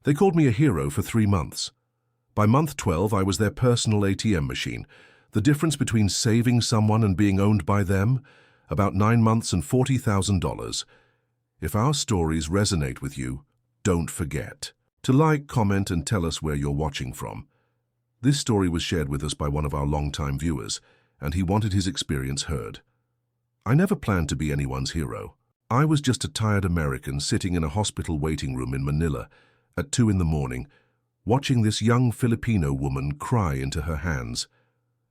They called me a hero for 3 months. By month 12, I was their personal ATM machine. The difference between saving someone and being owned by them? About 9 months and $40,000. If our stories resonate with you, don't forget to like, comment, and tell us where you're watching from. This story was shared with us by one of our longtime viewers, and he wanted his experience heard. I never planned to be anyone's hero. I was just a tired American sitting in a hospital waiting room in Manila at 2 in the morning, watching this young Filipino woman cry into her hands.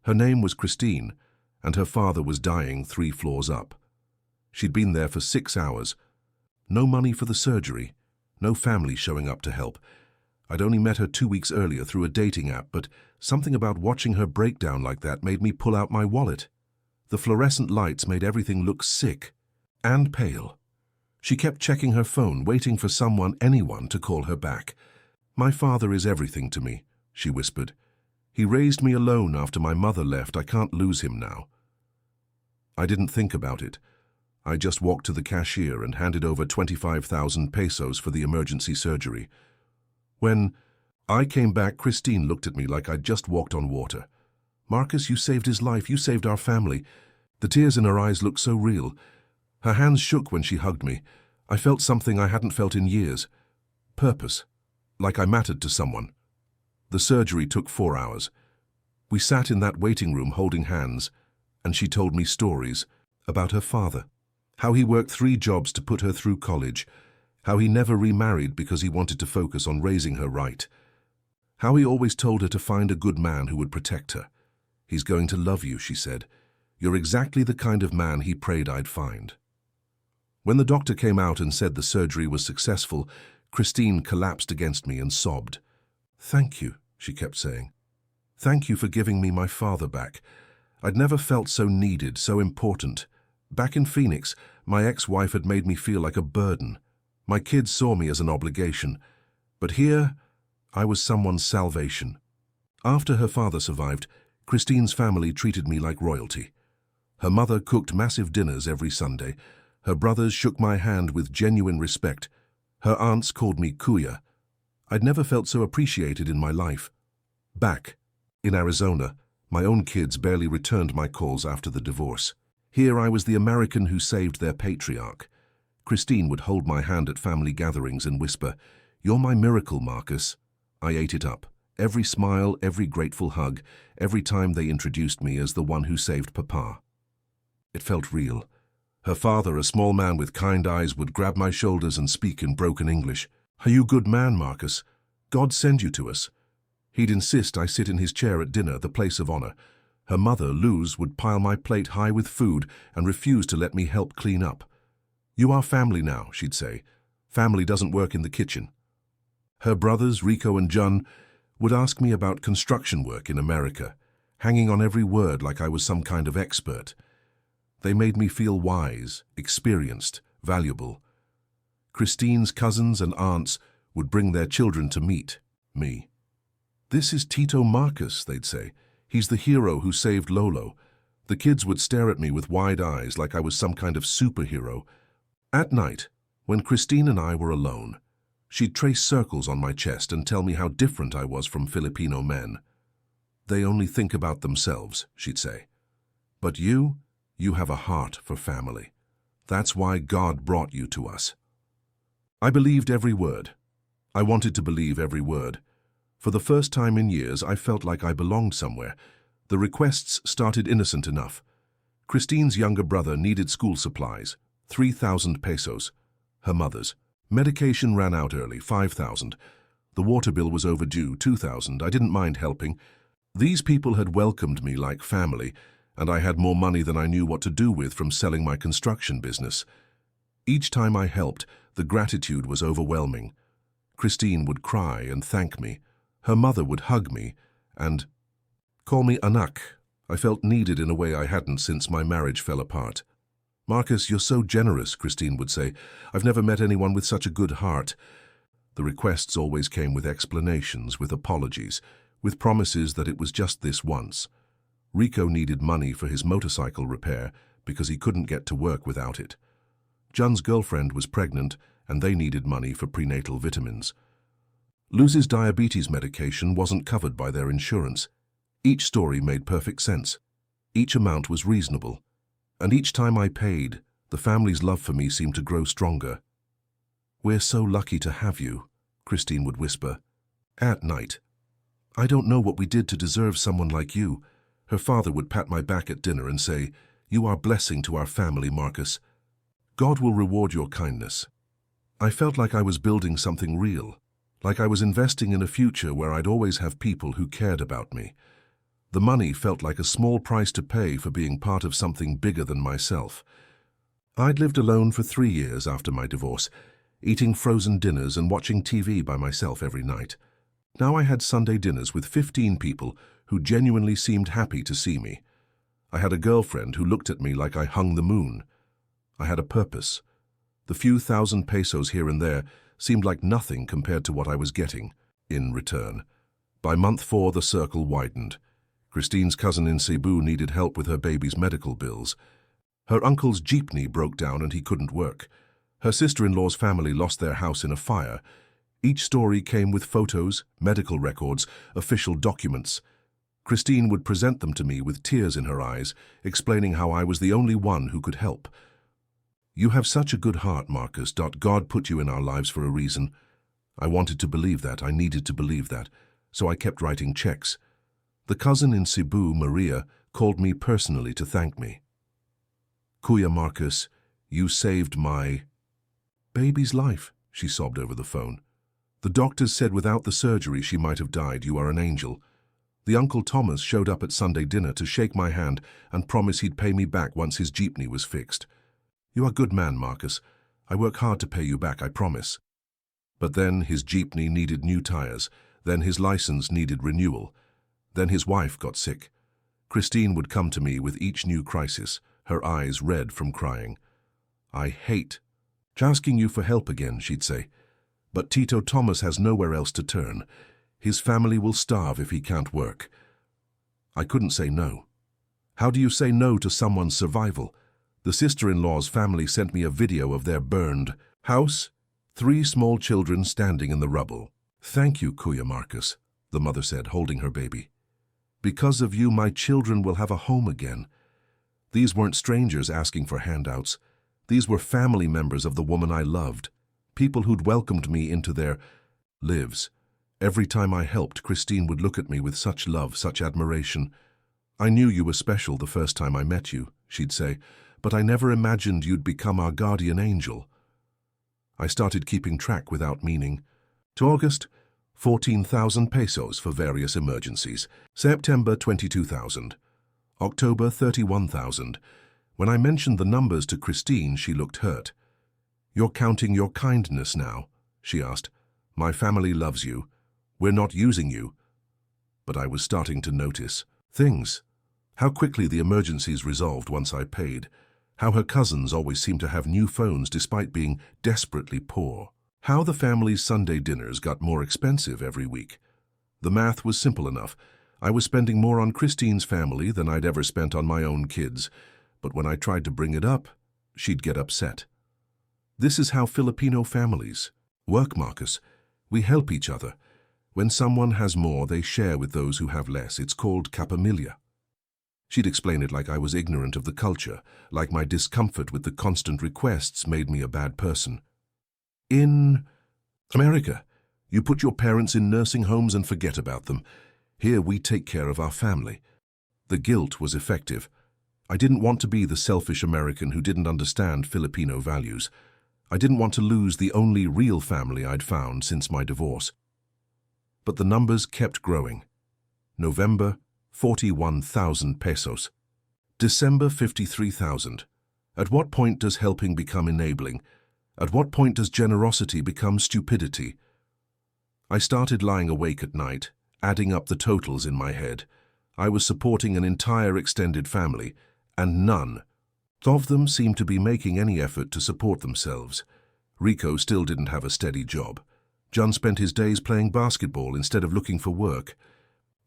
Her name was Christine, and her father was dying 3 floors up. She'd been there for 6 hours. No money for the surgery, no family showing up to help. I'd only met her 2 weeks earlier through a dating app, but something about watching her break down like that made me pull out my wallet. The fluorescent lights made everything look sick and pale. She kept checking her phone, waiting for anyone to call her back. "My father is everything to me," she whispered. "He raised me alone after my mother left. I can't lose him now." I didn't think about it. I just walked to the cashier and handed over 25,000 pesos for the emergency surgery. When I came back, Christine looked at me like I'd just walked on water. "Marcus, you saved his life. You saved our family." The tears in her eyes looked so real. Her hands shook when she hugged me. I felt something I hadn't felt in years. Purpose. Like I mattered to someone. The surgery took 4 hours. We sat in that waiting room holding hands, and she told me stories about her father. How he worked 3 jobs to put her through college. How he never remarried because he wanted to focus on raising her right. How he always told her to find a good man who would protect her. "He's going to love you," she said. "You're exactly the kind of man he prayed I'd find." When the doctor came out and said the surgery was successful, Christine collapsed against me and sobbed. "Thank you," she kept saying. "Thank you for giving me my father back. I'd never felt so needed, so important. Back in Phoenix, my ex-wife had made me feel like a burden. My kids saw me as an obligation. But here, I was someone's salvation." After her father survived, Christine's family treated me like royalty. Her mother cooked massive dinners every Sunday. Her brothers shook my hand with genuine respect. Her aunts called me Kuya. I'd never felt so appreciated in my life. Back in Arizona, my own kids barely returned my calls after the divorce. Here I was the American who saved their patriarch. Christine would hold my hand at family gatherings and whisper, "You're my miracle, Marcus." I ate it up. Every smile, every grateful hug, every time they introduced me as the one who saved Papa. It felt real. Her father, a small man with kind eyes, would grab my shoulders and speak in broken English. "Are you a good man, Marcus? God send you to us." He'd insist I sit in his chair at dinner, the place of honor. Her mother, Luz, would pile my plate high with food and refuse to let me help clean up. "You are family now," she'd say. "Family doesn't work in the kitchen." Her brothers, Rico and Jun, would ask me about construction work in America, hanging on every word like I was some kind of expert. They made me feel wise, experienced, valuable. Christine's cousins and aunts would bring their children to meet me. "This is Tito Marcus," they'd say. "He's the hero who saved Lolo." The kids would stare at me with wide eyes like I was some kind of superhero. At night, when Christine and I were alone, she'd trace circles on my chest and tell me how different I was from Filipino men. "They only think about themselves," she'd say. "But you have a heart for family. That's why God brought you to us." I believed every word. I wanted to believe every word. For the first time in years, I felt like I belonged somewhere. The requests started innocent enough. Christine's younger brother needed school supplies, 3,000 pesos. Her mother's. Medication ran out early, 5,000. The water bill was overdue, 2,000. I didn't mind helping. These people had welcomed me like family, and I had more money than I knew what to do with from selling my construction business. Each time I helped, the gratitude was overwhelming. Christine would cry and thank me. Her mother would hug me and call me anak. I felt needed in a way I hadn't since my marriage fell apart. "Marcus, you're so generous," Christine would say. "I've never met anyone with such a good heart." The requests always came with explanations, with apologies, with promises that it was just this once. Rico needed money for his motorcycle repair because he couldn't get to work without it. Jun's girlfriend was pregnant and they needed money for prenatal vitamins. Luz's diabetes medication wasn't covered by their insurance. Each story made perfect sense. Each amount was reasonable. And each time I paid, the family's love for me seemed to grow stronger. "We're so lucky to have you," Christine would whisper. At night, "I don't know what we did to deserve someone like you." Her father would pat my back at dinner and say, "You are a blessing to our family, Marcus. God will reward your kindness." I felt like I was building something real, like I was investing in a future where I'd always have people who cared about me. The money felt like a small price to pay for being part of something bigger than myself. I'd lived alone for 3 years after my divorce, eating frozen dinners and watching TV by myself every night. Now I had Sunday dinners with 15 people who genuinely seemed happy to see me. I had a girlfriend who looked at me like I hung the moon. I had a purpose. The few thousand pesos here and there seemed like nothing compared to what I was getting in return. By month 4, the circle widened. Christine's cousin in Cebu needed help with her baby's medical bills. Her uncle's jeepney broke down and he couldn't work. Her sister-in-law's family lost their house in a fire. Each story came with photos, medical records, official documents. Christine would present them to me with tears in her eyes, explaining how I was the only one who could help. "You have such a good heart, Marcus. God put you in our lives for a reason." I wanted to believe that. I needed to believe that. So I kept writing checks. The cousin in Cebu, Maria, called me personally to thank me. "Kuya Marcus, you saved my baby's life," she sobbed over the phone. "The doctors said without the surgery she might have died. You are an angel." The Uncle Thomas showed up at Sunday dinner to shake my hand and promise he'd pay me back once his jeepney was fixed. "You are a good man, Marcus. I work hard to pay you back, I promise." But then his jeepney needed new tires. Then his license needed renewal. Then his wife got sick. Christine would come to me with each new crisis, her eyes red from crying. "I hate asking you for help again," she'd say. "But Tito Thomas has nowhere else to turn. His family will starve if he can't work." I couldn't say no. How do you say no to someone's survival? The sister-in-law's family sent me a video of their burned house, 3 small children standing in the rubble. "Thank you, Kuya Marcus," the mother said, holding her baby. "Because of you, my children will have a home again." These weren't strangers asking for handouts. These were family members of the woman I loved, people who'd welcomed me into their lives. Every time I helped, Christine would look at me with such love, such admiration. "I knew you were special the first time I met you," she'd say, "but I never imagined you'd become our guardian angel." I started keeping track without meaning. To August, 14,000 pesos for various emergencies. September, 22,000. October, 31,000. When I mentioned the numbers to Christine, she looked hurt. "You're counting your kindness now?" she asked. "My family loves you. We're not using you." But I was starting to notice things. How quickly the emergencies resolved once I paid. How her cousins always seemed to have new phones despite being desperately poor. How the family's Sunday dinners got more expensive every week. The math was simple enough. I was spending more on Christine's family than I'd ever spent on my own kids. But when I tried to bring it up, she'd get upset. This is how Filipino families work, Marcus. We help each other. When someone has more, they share with those who have less. It's called kapamilya. She'd explain it like I was ignorant of the culture, like my discomfort with the constant requests made me a bad person. "In America, you put your parents in nursing homes and forget about them. Here we take care of our family." The guilt was effective. I didn't want to be the selfish American who didn't understand Filipino values. I didn't want to lose the only real family I'd found since my divorce. But the numbers kept growing. November, 41,000 pesos. December, 53,000. At what point does helping become enabling? At what point does generosity become stupidity? I started lying awake at night, adding up the totals in my head. I was supporting an entire extended family, and none of them seemed to be making any effort to support themselves. Rico still didn't have a steady job. John spent his days playing basketball instead of looking for work.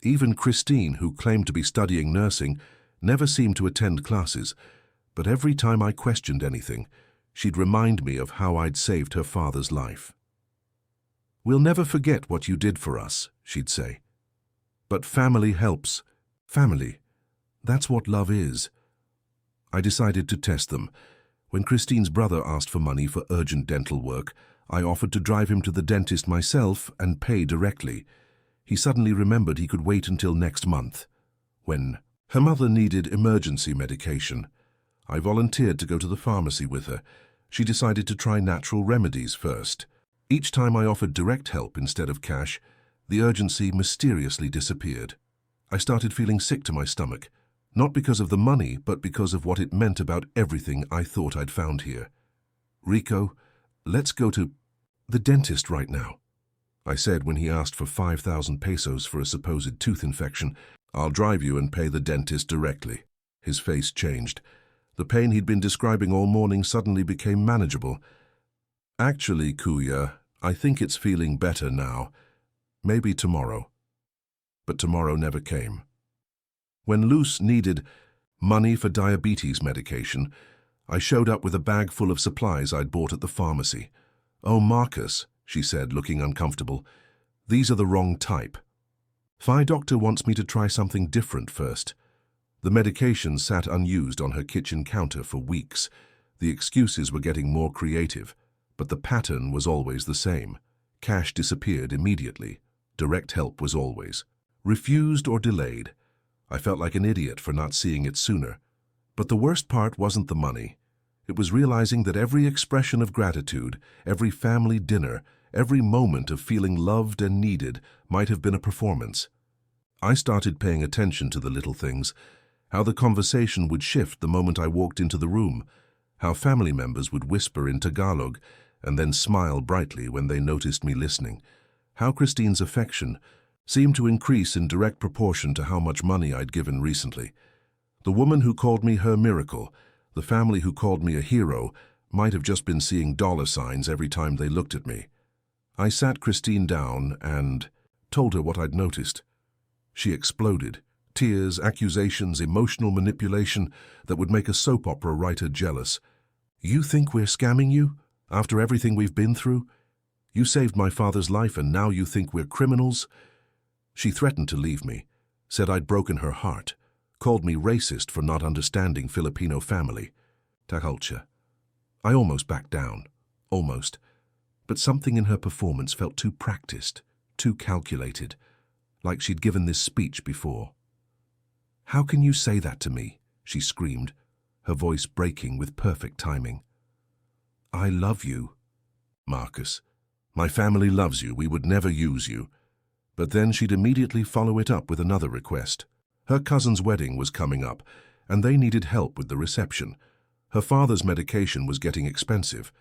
Even Christine, who claimed to be studying nursing, never seemed to attend classes, but every time I questioned anything, she'd remind me of how I'd saved her father's life. "We'll never forget what you did for us," she'd say. "But family helps. Family. That's what love is." I decided to test them. When Christine's brother asked for money for urgent dental work, I offered to drive him to the dentist myself and pay directly. He suddenly remembered he could wait until next month. When her mother needed emergency medication, I volunteered to go to the pharmacy with her. She decided to try natural remedies first. Each time I offered direct help instead of cash, the urgency mysteriously disappeared. I started feeling sick to my stomach, not because of the money, but because of what it meant about everything I thought I'd found here. "Rico, let's go to the dentist right now," I said when he asked for 5,000 pesos for a supposed tooth infection. "I'll drive you and pay the dentist directly." His face changed. The pain he'd been describing all morning suddenly became manageable. "Actually, Kuya, I think it's feeling better now. Maybe tomorrow." But tomorrow never came. When Luz needed money for diabetes medication, I showed up with a bag full of supplies I'd bought at the pharmacy. "Oh, Marcus," she said, looking uncomfortable, "these are the wrong type. Phi doctor wants me to try something different first." The medication sat unused on her kitchen counter for weeks. The excuses were getting more creative, but the pattern was always the same. Cash disappeared immediately. Direct help was always refused or delayed. I felt like an idiot for not seeing it sooner. But the worst part wasn't the money. It was realizing that every expression of gratitude, every family dinner, every moment of feeling loved and needed might have been a performance. I started paying attention to the little things, how the conversation would shift the moment I walked into the room, how family members would whisper in Tagalog and then smile brightly when they noticed me listening, how Christine's affection seemed to increase in direct proportion to how much money I'd given recently. The woman who called me her miracle, the family who called me a hero, might have just been seeing dollar signs every time they looked at me. I sat Christine down and told her what I'd noticed. She exploded. Tears, accusations, emotional manipulation that would make a soap opera writer jealous. "You think we're scamming you? After everything we've been through? You saved my father's life and now you think we're criminals?" She threatened to leave me, said I'd broken her heart, called me racist for not understanding Filipino family. Culture. I almost backed down. Almost. But something in her performance felt too practiced, too calculated, like she'd given this speech before. "How can you say that to me?" she screamed, her voice breaking with perfect timing. "I love you, Marcus. My family loves you. We would never use you." But then she'd immediately follow it up with another request. Her cousin's wedding was coming up, and they needed help with the reception. Her father's medication was getting expensive.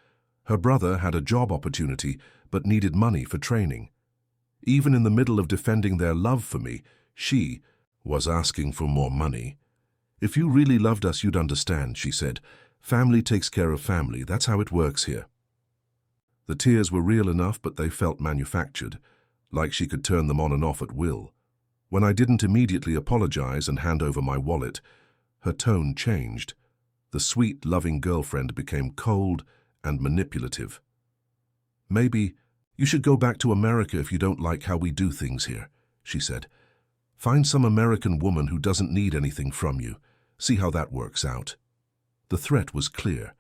Her brother had a job opportunity, but needed money for training. Even in the middle of defending their love for me, she was asking for more money. "If you really loved us, you'd understand," she said. "Family takes care of family. That's how it works here." The tears were real enough, but they felt manufactured, like she could turn them on and off at will. When I didn't immediately apologize and hand over my wallet, her tone changed. The sweet, loving girlfriend became cold and manipulative. "Maybe you should go back to America if you don't like how we do things here," she said. "Find some American woman who doesn't need anything from you. See how that works out." The threat was clear.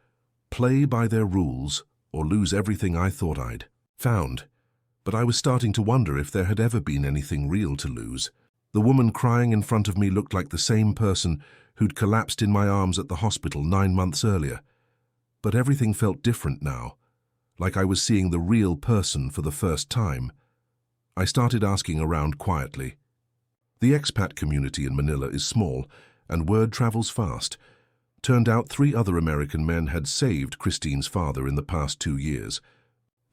Play by their rules or lose everything I thought I'd found. But I was starting to wonder if there had ever been anything real to lose. The woman crying in front of me looked like the same person who'd collapsed in my arms at the hospital 9 months earlier. But everything felt different now, like I was seeing the real person for the first time. I started asking around quietly. The expat community in Manila is small, and word travels fast. Turned out 3 other American men had saved Christine's father in the past 2 years.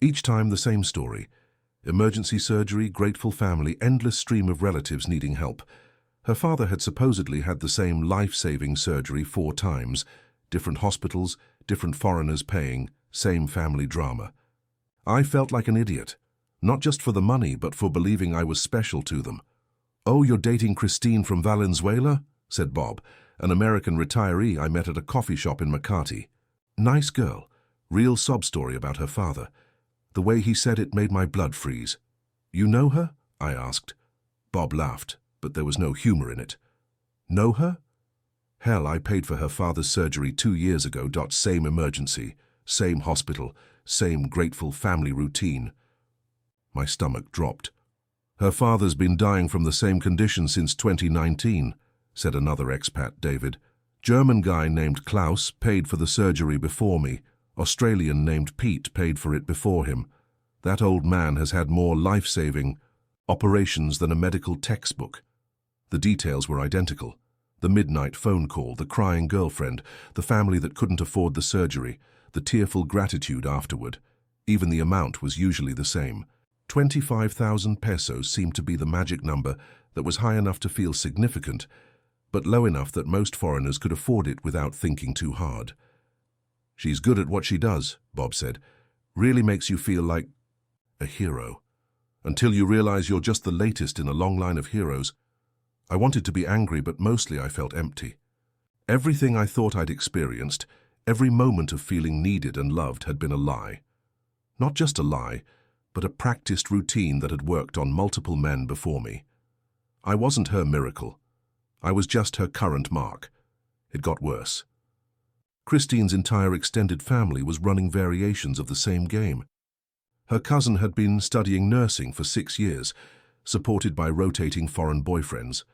Each time the same story. Emergency surgery, grateful family, endless stream of relatives needing help. Her father had supposedly had the same life-saving surgery 4 times, different hospitals, different foreigners paying, same family drama. I felt like an idiot, not just for the money, but for believing I was special to them. "Oh, you're dating Christine from Valenzuela?" said Bob, an American retiree I met at a coffee shop in Makati. Nice girl, real sob story about her father. The way he said it made my blood freeze. "You know her?" I asked. Bob laughed, but there was no humor in it. "Know her? Hell, I paid for her father's surgery 2 years ago. Same emergency, same hospital, same grateful family routine." My stomach dropped. "Her father's been dying from the same condition since 2019, said another expat, David. "German guy named Klaus paid for the surgery before me. Australian named Pete paid for it before him. That old man has had more life-saving operations than a medical textbook." The details were identical. The midnight phone call, the crying girlfriend, the family that couldn't afford the surgery, the tearful gratitude afterward. Even the amount was usually the same. 25,000 pesos seemed to be the magic number that was high enough to feel significant, but low enough that most foreigners could afford it without thinking too hard. "She's good at what she does," Bob said. "Really makes you feel like a hero. Until you realize you're just the latest in a long line of heroes." I wanted to be angry, but mostly I felt empty. Everything I thought I'd experienced, every moment of feeling needed and loved had been a lie. Not just a lie, but a practiced routine that had worked on multiple men before me. I wasn't her miracle. I was just her current mark. It got worse. Christine's entire extended family was running variations of the same game. Her cousin had been studying nursing for 6 years, supported by rotating foreign boyfriends.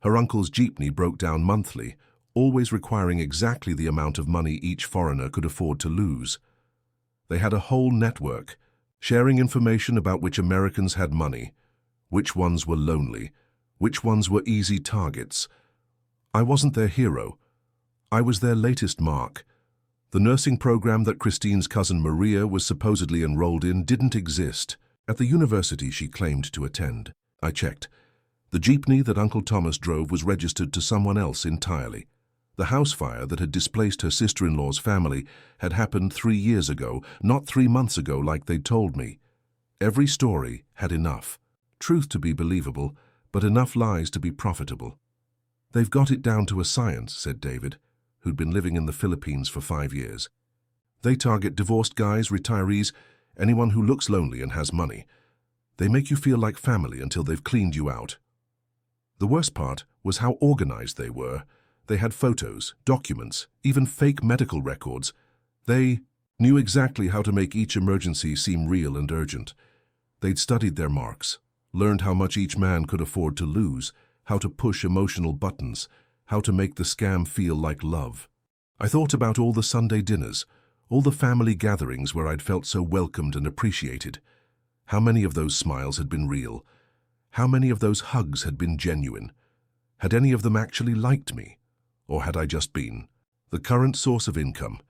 Her uncle's jeepney broke down monthly, always requiring exactly the amount of money each foreigner could afford to lose. They had a whole network, sharing information about which Americans had money, which ones were lonely, which ones were easy targets. I wasn't their hero. I was their latest mark. The nursing program that Christine's cousin Maria was supposedly enrolled in didn't exist at the university she claimed to attend. I checked. The jeepney that Uncle Thomas drove was registered to someone else entirely. The house fire that had displaced her sister-in-law's family had happened 3 years ago, not 3 months ago like they'd told me. Every story had enough truth to be believable, but enough lies to be profitable. "They've got it down to a science," said David, who'd been living in the Philippines for 5 years. "They target divorced guys, retirees, anyone who looks lonely and has money. They make you feel like family until they've cleaned you out." The worst part was how organized they were. They had photos, documents, even fake medical records. They knew exactly how to make each emergency seem real and urgent. They'd studied their marks, learned how much each man could afford to lose, how to push emotional buttons, how to make the scam feel like love. I thought about all the Sunday dinners, all the family gatherings where I'd felt so welcomed and appreciated. How many of those smiles had been real? How many of those hugs had been genuine? Had any of them actually liked me? Or had I just been the current source of income?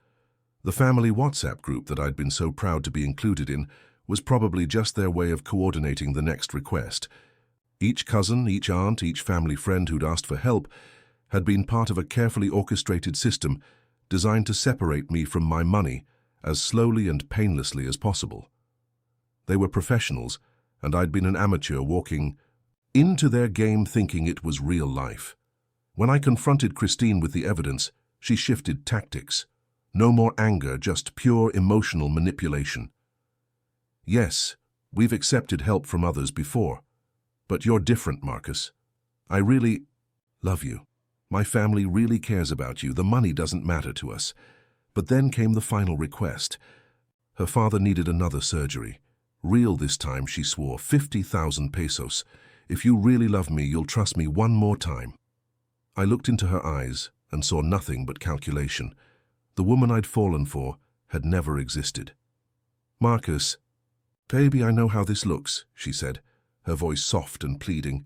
The family WhatsApp group that I'd been so proud to be included in was probably just their way of coordinating the next request. Each cousin, each aunt, each family friend who'd asked for help had been part of a carefully orchestrated system designed to separate me from my money as slowly and painlessly as possible. They were professionals, and I'd been an amateur walking into their game thinking it was real life. When I confronted Christine with the evidence, she shifted tactics. No more anger, just pure emotional manipulation. "Yes, we've accepted help from others before, but you're different, Marcus. I really love you. My family really cares about you. The money doesn't matter to us." But then came the final request. Her father needed another surgery. Real this time, she swore, 50,000 pesos. "If you really love me, you'll trust me one more time." I looked into her eyes and saw nothing but calculation. The woman I'd fallen for had never existed. "Marcus, baby, I know how this looks," she said, her voice soft and pleading.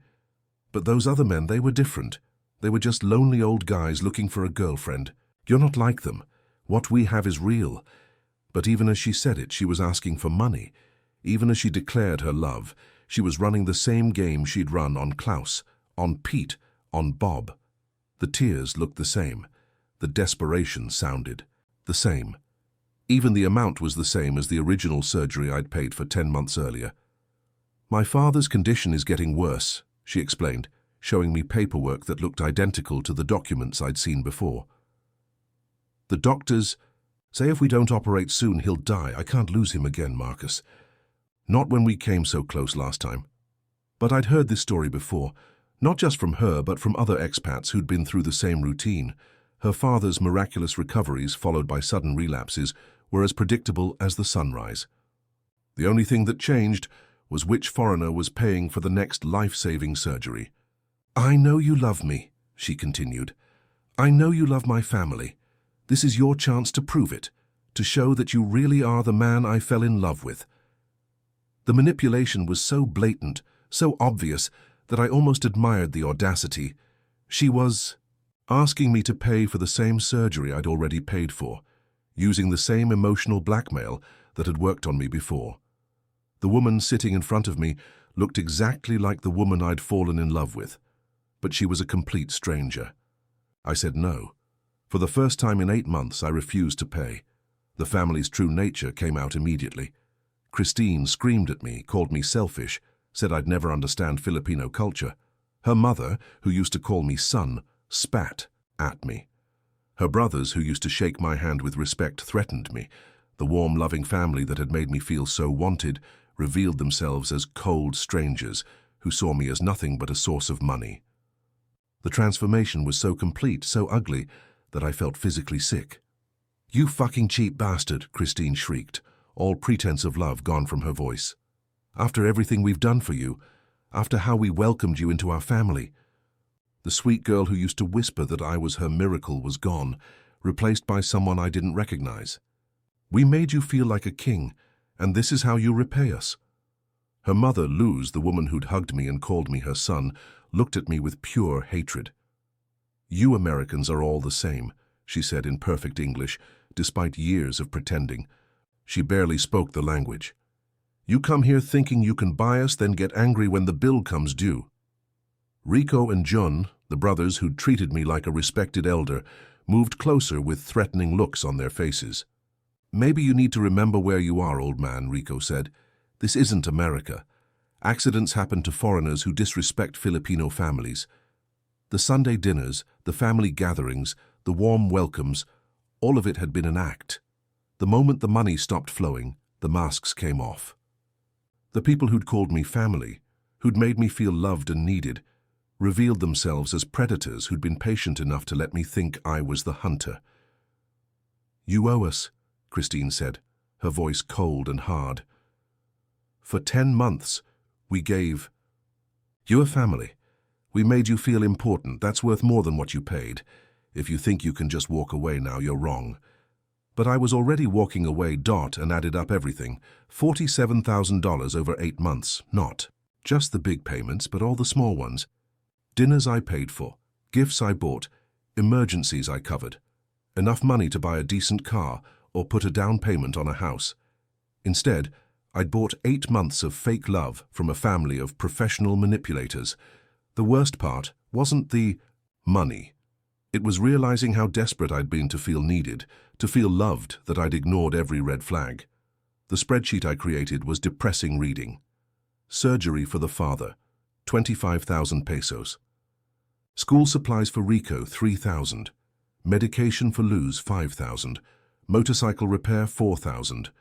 "But those other men, they were different. They were just lonely old guys looking for a girlfriend. You're not like them. What we have is real." But even as she said it, she was asking for money. Even as she declared her love, she was running the same game she'd run on Klaus, on Pete, on Bob. The tears looked the same. The desperation sounded the same. Even the amount was the same as the original surgery I'd paid for 10 months earlier. "My father's condition is getting worse," she explained, showing me paperwork that looked identical to the documents I'd seen before. "The doctors say if we don't operate soon, he'll die. I can't lose him again, Marcus. Not when we came so close last time. But I'd heard this story before, not just from her but from other expats who'd been through the same routine. Her father's miraculous recoveries followed by sudden relapses were as predictable as the sunrise. The only thing that changed was which foreigner was paying for the next life-saving surgery. "I know you love me," she continued. "I know you love my family. This is your chance to prove it, to show that you really are the man I fell in love with." The manipulation was so blatant, so obvious, that I almost admired the audacity. She was asking me to pay for the same surgery I'd already paid for, using the same emotional blackmail that had worked on me before. The woman sitting in front of me looked exactly like the woman I'd fallen in love with, but she was a complete stranger. I said no. For the first time in 8 months, I refused to pay. The family's true nature came out immediately. Christine screamed at me, called me selfish, said I'd never understand Filipino culture. Her mother, who used to call me son, spat at me. Her brothers, who used to shake my hand with respect, threatened me. The warm, loving family that had made me feel so wanted revealed themselves as cold strangers who saw me as nothing but a source of money. The transformation was so complete, so ugly, that I felt physically sick. "You fucking cheap bastard," Christine shrieked, all pretense of love gone from her voice. "After everything we've done for you, after how we welcomed you into our family." The sweet girl who used to whisper that I was her miracle was gone, replaced by someone I didn't recognize. "We made you feel like a king, and this is how you repay us." Her mother, Luz, the woman who'd hugged me and called me her son, looked at me with pure hatred. "You Americans are all the same," she said in perfect English, despite years of pretending. She barely spoke the language. "You come here thinking you can buy us, then get angry when the bill comes due." Rico and Jun, the brothers who'd treated me like a respected elder, moved closer with threatening looks on their faces. "Maybe you need to remember where you are, old man," Rico said. "This isn't America. Accidents happen to foreigners who disrespect Filipino families." The Sunday dinners, the family gatherings, the warm welcomes, all of it had been an act. The moment the money stopped flowing, the masks came off. The people who'd called me family, who'd made me feel loved and needed, revealed themselves as predators who'd been patient enough to let me think I was the hunter. "You owe us," Christine said, her voice cold and hard. "For 10 months, we gave you a family. We made you feel important. That's worth more than what you paid. If you think you can just walk away now, you're wrong." But I was already walking away, and added up everything. $47,000 over 8 months, not just the big payments, but all the small ones. Dinners I paid for, gifts I bought, emergencies I covered. Enough money to buy a decent car or put a down payment on a house. Instead, I'd bought 8 months of fake love from a family of professional manipulators. The worst part wasn't the money. It was realizing how desperate I'd been to feel needed, to feel loved, that I'd ignored every red flag. The spreadsheet I created was depressing reading. Surgery for the father, 25,000 pesos. School supplies for Rico, 3,000. Medication for Luz, 5,000. Motorcycle repair, 4,000.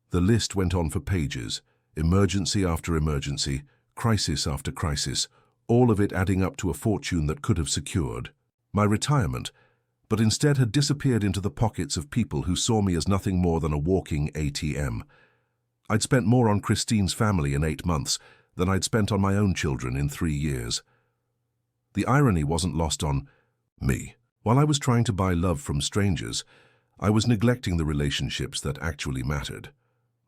The list went on for pages, emergency after emergency, crisis after crisis, all of it adding up to a fortune that could have secured my retirement, but instead had disappeared into the pockets of people who saw me as nothing more than a walking ATM. I'd spent more on Christine's family in 8 months than I'd spent on my own children in 3 years. The irony wasn't lost on me. While I was trying to buy love from strangers, I was neglecting the relationships that actually mattered.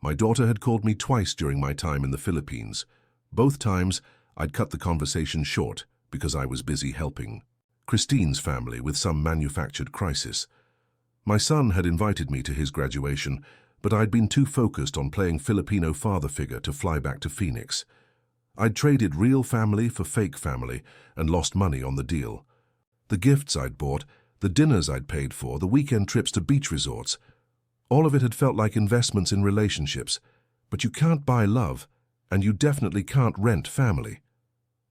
My daughter had called me twice during my time in the Philippines. Both times, I'd cut the conversation short because I was busy helping Christine's family with some manufactured crisis. My son had invited me to his graduation, but I'd been too focused on playing Filipino father figure to fly back to Phoenix. I'd traded real family for fake family and lost money on the deal. The gifts I'd bought, the dinners I'd paid for, the weekend trips to beach resorts, all of it had felt like investments in relationships. But you can't buy love, and you definitely can't rent family.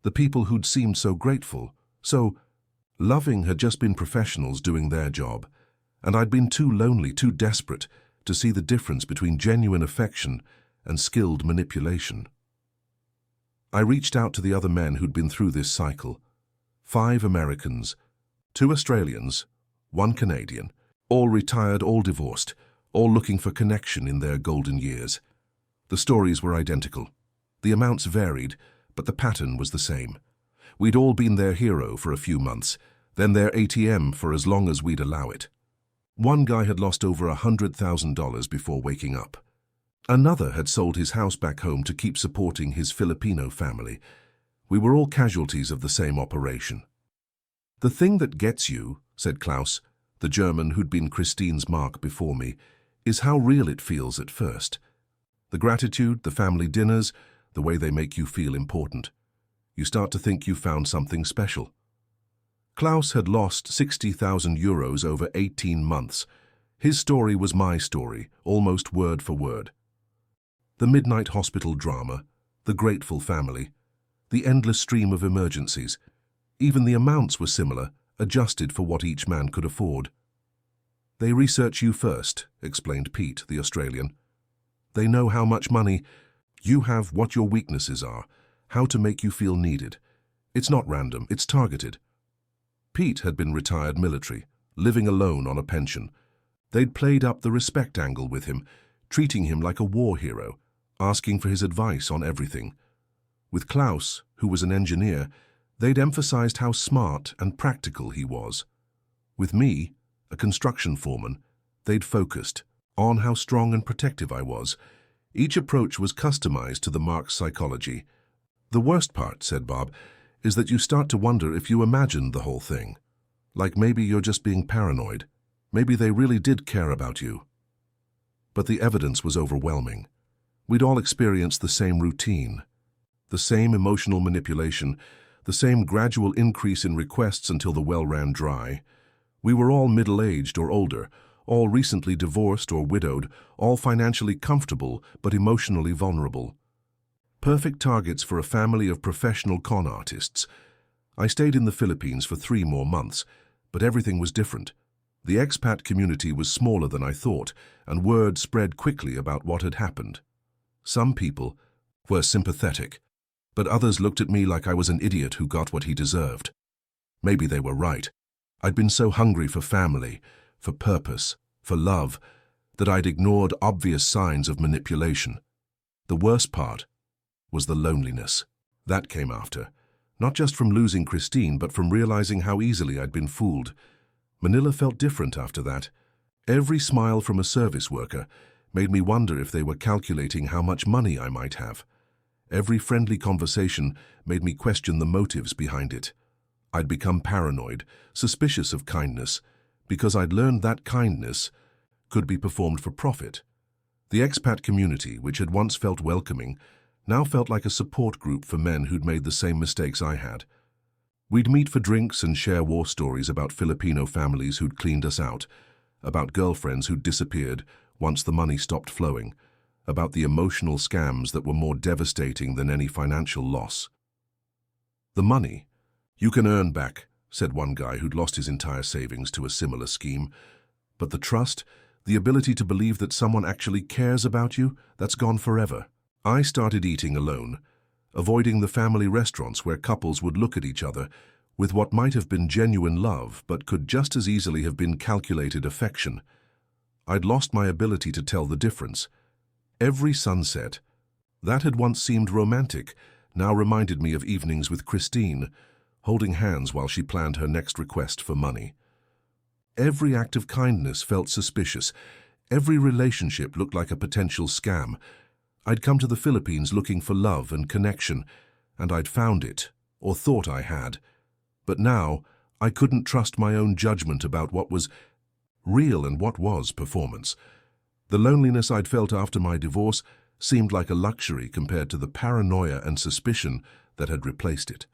The people who'd seemed so grateful, so loving, had just been professionals doing their job, and I'd been too lonely, too desperate to see the difference between genuine affection and skilled manipulation. I reached out to the other men who'd been through this cycle. 5 Americans, 2 Australians, 1 Canadian, all retired, all divorced, all looking for connection in their golden years. The stories were identical. The amounts varied, but the pattern was the same. We'd all been their hero for a few months, then their ATM for as long as we'd allow it. One guy had lost over $100,000 before waking up. Another had sold his house back home to keep supporting his Filipino family. We were all casualties of the same operation. "The thing that gets you," said Klaus, the German who'd been Christine's mark before me, "is how real it feels at first. The gratitude, the family dinners, the way they make you feel important. You start to think you've found something special." Klaus had lost 60,000 euros over 18 months. His story was my story, almost word for word. The midnight hospital drama, the grateful family, the endless stream of emergencies. Even the amounts were similar, adjusted for what each man could afford. "They research you first," explained Pete, the Australian. "They know how much money you have, what your weaknesses are, how to make you feel needed. It's not random, it's targeted." Pete had been retired military, living alone on a pension. They'd played up the respect angle with him, treating him like a war hero, asking for his advice on everything. With Klaus, who was an engineer, they'd emphasized how smart and practical he was. With me, a construction foreman, they'd focused on how strong and protective I was. Each approach was customized to the mark's psychology. "The worst part," said Bob, "is that you start to wonder if you imagined the whole thing. Like maybe you're just being paranoid. Maybe they really did care about you." But the evidence was overwhelming. We'd all experienced the same routine, the same emotional manipulation, the same gradual increase in requests until the well ran dry. We were all middle-aged or older, all recently divorced or widowed, all financially comfortable but emotionally vulnerable. Perfect targets for a family of professional con artists. I stayed in the Philippines for 3 more months, but everything was different. The expat community was smaller than I thought, and word spread quickly about what had happened. Some people were sympathetic, but others looked at me like I was an idiot who got what he deserved. Maybe they were right. I'd been so hungry for family, for purpose, for love, that I'd ignored obvious signs of manipulation. The worst part was the loneliness. That came after, not just from losing Christine, but from realizing how easily I'd been fooled. Manila felt different after that. Every smile from a service worker made me wonder if they were calculating how much money I might have. Every friendly conversation made me question the motives behind it. I'd become paranoid, suspicious of kindness, because I'd learned that kindness could be performed for profit. The expat community, which had once felt welcoming, now felt like a support group for men who'd made the same mistakes I had. We'd meet for drinks and share war stories about Filipino families who'd cleaned us out, about girlfriends who'd disappeared once the money stopped flowing, about the emotional scams that were more devastating than any financial loss. "The money you can earn back," said one guy who'd lost his entire savings to a similar scheme. "But the trust, the ability to believe that someone actually cares about you, that's gone forever." I started eating alone, avoiding the family restaurants where couples would look at each other with what might have been genuine love but could just as easily have been calculated affection. I'd lost my ability to tell the difference. Every sunset, that had once seemed romantic, now reminded me of evenings with Christine, holding hands while she planned her next request for money. Every act of kindness felt suspicious. Every relationship looked like a potential scam. I'd come to the Philippines looking for love and connection, and I'd found it, or thought I had. But now, I couldn't trust my own judgment about what was real and what was performance. The loneliness I'd felt after my divorce seemed like a luxury compared to the paranoia and suspicion that had replaced it.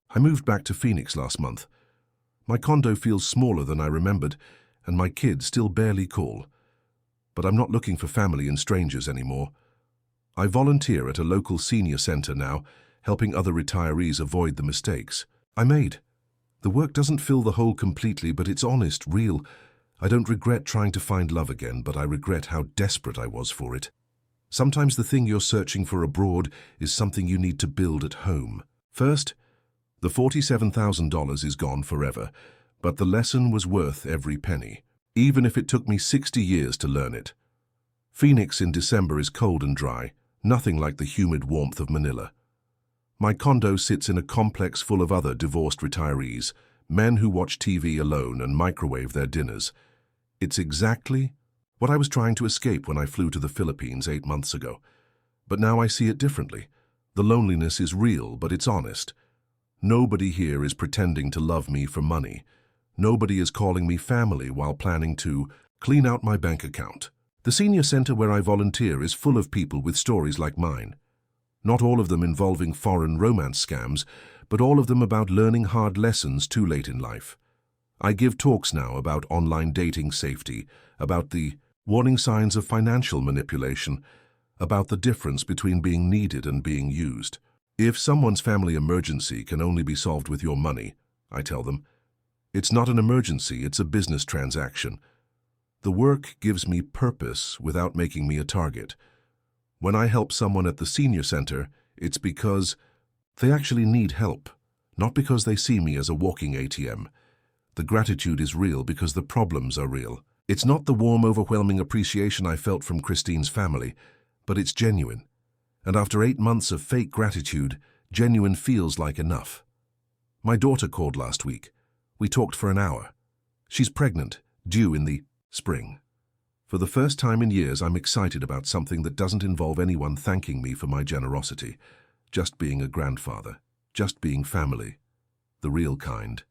I moved back to Phoenix last month. My condo feels smaller than I remembered, and my kids still barely call. But I'm not looking for family and strangers anymore. I volunteer at a local senior center now, helping other retirees avoid the mistakes I made. The work doesn't fill the hole completely, but it's honest, real. I don't regret trying to find love again, but I regret how desperate I was for it. Sometimes the thing you're searching for abroad is something you need to build at home. First, the $47,000 is gone forever, but the lesson was worth every penny, even if it took me 60 years to learn it. Phoenix in December is cold and dry, nothing like the humid warmth of Manila. My condo sits in a complex full of other divorced retirees, men who watch TV alone and microwave their dinners. It's exactly what I was trying to escape when I flew to the Philippines 8 months ago. But now I see it differently. The loneliness is real, but it's honest. Nobody here is pretending to love me for money. Nobody is calling me family while planning to clean out my bank account. The senior center where I volunteer is full of people with stories like mine. Not all of them involving foreign romance scams, but all of them about learning hard lessons too late in life. I give talks now about online dating safety, about the warning signs of financial manipulation, about the difference between being needed and being used. If someone's family emergency can only be solved with your money, I tell them, it's not an emergency, it's a business transaction. The work gives me purpose without making me a target. When I help someone at the senior center, it's because they actually need help, not because they see me as a walking ATM. The gratitude is real because the problems are real. It's not the warm, overwhelming appreciation I felt from Christine's family, but it's genuine. And after 8 months of fake gratitude, genuine feels like enough. My daughter called last week. We talked for an hour. She's pregnant, due in the spring. For the first time in years, I'm excited about something that doesn't involve anyone thanking me for my generosity. Just being a grandfather. Just being family. The real kind.